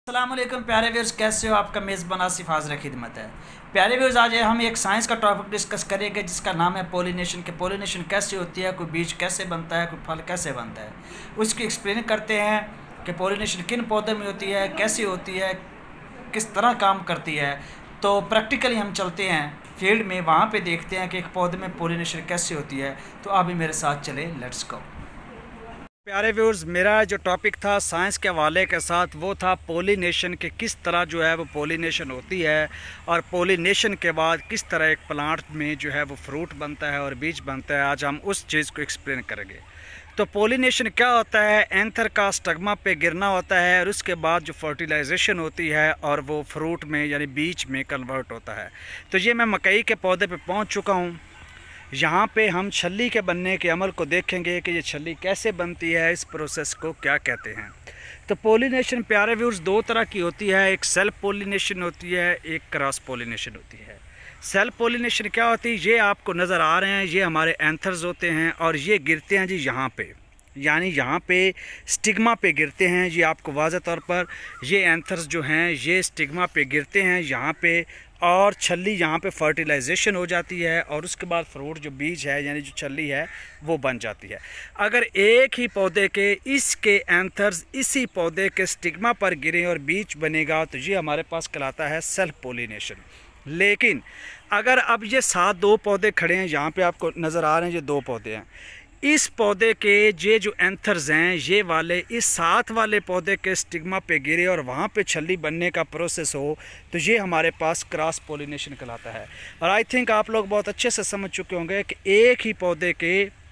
अस्सलाम वालेकुम प्यारे व्यूअर्स, कैसे हो? आपका मेज़बान आसिफ हाज़िर खिदमत है। प्यारे व्यूअर्स, आज हम एक साइंस का टॉपिक डिस्कस करेंगे जिसका नाम है पोलिनेशन के पोलिनेशन कैसे होती है, कोई बीज कैसे बनता है, कोई फल कैसे बनता है, उसकी एक्सप्लेन करते हैं कि पोलिनेशन किन पौधों में होती है, कैसे होती है, किस तरह काम करती है। तो प्रैक्टिकली हम चलते हैं फील्ड में, वहाँ पर देखते हैं कि एक पौधे में पोलिनेशन कैसे होती है। तो आप भी मेरे साथ चले, लेट्स गो। प्यारे व्यूअर्स, मेरा जो टॉपिक था साइंस के हवाले के साथ वो था पोलिनेशन के किस तरह जो है वो पोलिनेशन होती है और पोलिनेशन के बाद किस तरह एक प्लांट में जो है वो फ्रूट बनता है और बीज बनता है। आज हम उस चीज़ को एक्सप्लेन करेंगे। तो पोलिनेशन क्या होता है? एंथर का स्टग्मा पे गिरना होता है और उसके बाद जो फर्टिलाइजेशन होती है और वो फ्रूट में यानी बीज में कन्वर्ट होता है। तो ये मैं मकई के पौधे पे पहुंच चुका हूँ। यहाँ पे हम छल्ली के बनने के अमल को देखेंगे कि ये छल्ली कैसे बनती है, इस प्रोसेस को क्या कहते हैं। तो पोलिनेशन प्यारे व्यूअर्स दो तरह की होती है, एक सेल्फ पोलिनेशन होती है, एक क्रॉस पोलिनेशन होती है। सेल्फ पोलिनेशन क्या होती है? ये आपको नज़र आ रहे हैं, ये हमारे एंथर्स होते हैं और ये गिरते हैं जी यहाँ पे, यानी यहाँ पे स्टिग्मा पे गिरते हैं। ये आपको वाज़ह तौर पर ये एंथर्स जो हैं ये स्टिग्मा पे गिरते हैं यहाँ पे, और छल्ली यहाँ पे फर्टिलाइजेशन हो जाती है और उसके बाद फ्रूट जो बीज है यानी जो छल्ली है वो बन जाती है। अगर एक ही पौधे के इसके एंथर्स इसी पौधे के स्टिग्मा पर गिरे और बीज बनेगा तो ये हमारे पास कहलाता है सेल्फ पोलिनेशन। लेकिन अगर अब ये साथ दो पौधे खड़े हैं, यहाँ पे आपको नज़र आ रहे हैं ये दो पौधे हैं, इस पौधे के ये जो एंथर्स हैं ये वाले इस साथ वाले पौधे के स्टिग्मा पे गिरे और वहाँ पे छल्ली बनने का प्रोसेस हो तो ये हमारे पास क्रॉस पोलिनेशन कहलाता है। और आई थिंक आप लोग बहुत अच्छे से समझ चुके होंगे कि एक ही पौधे के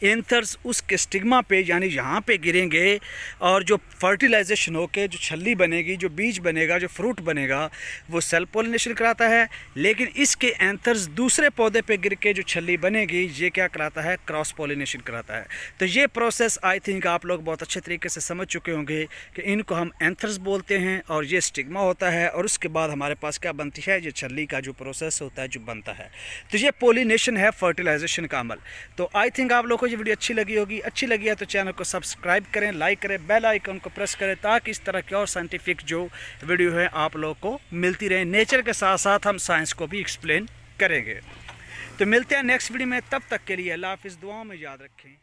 एंथर्स उसके स्टिग्मा पे यानी यहाँ पे गिरेंगे और जो फर्टिलाइजेशन होके जो छल्ली बनेगी, जो बीज बनेगा, जो फ्रूट बनेगा, वो सेल्फ पोलिनेशन कराता है। लेकिन इसके एंथर्स दूसरे पौधे पे गिर के जो छल्ली बनेगी ये क्या कराता है? क्रॉस पोलिनेशन कराता है। तो ये प्रोसेस आई थिंक आप लोग बहुत अच्छे तरीके से समझ चुके होंगे कि इनको हम एंथर्स बोलते हैं और ये स्टिग्मा होता है और उसके बाद हमारे पास क्या बनती है? ये छल्ली का जो प्रोसेस होता है जो बनता है। तो ये पोलिनेशन है, फर्टिलाइजेशन का अमल। तो आई थिंक आप लोग को ये वीडियो अच्छी लगी होगी। अच्छी लगी है तो चैनल को सब्सक्राइब करें, लाइक करें, बेल आइकन को प्रेस करें ताकि इस तरह की और साइंटिफिक जो वीडियो है आप लोगों को मिलती रहे। नेचर के साथ साथ हम साइंस को भी एक्सप्लेन करेंगे। तो मिलते हैं नेक्स्ट वीडियो में, तब तक के लिए अल्लाह हाफिज़, दुआओं में याद रखें।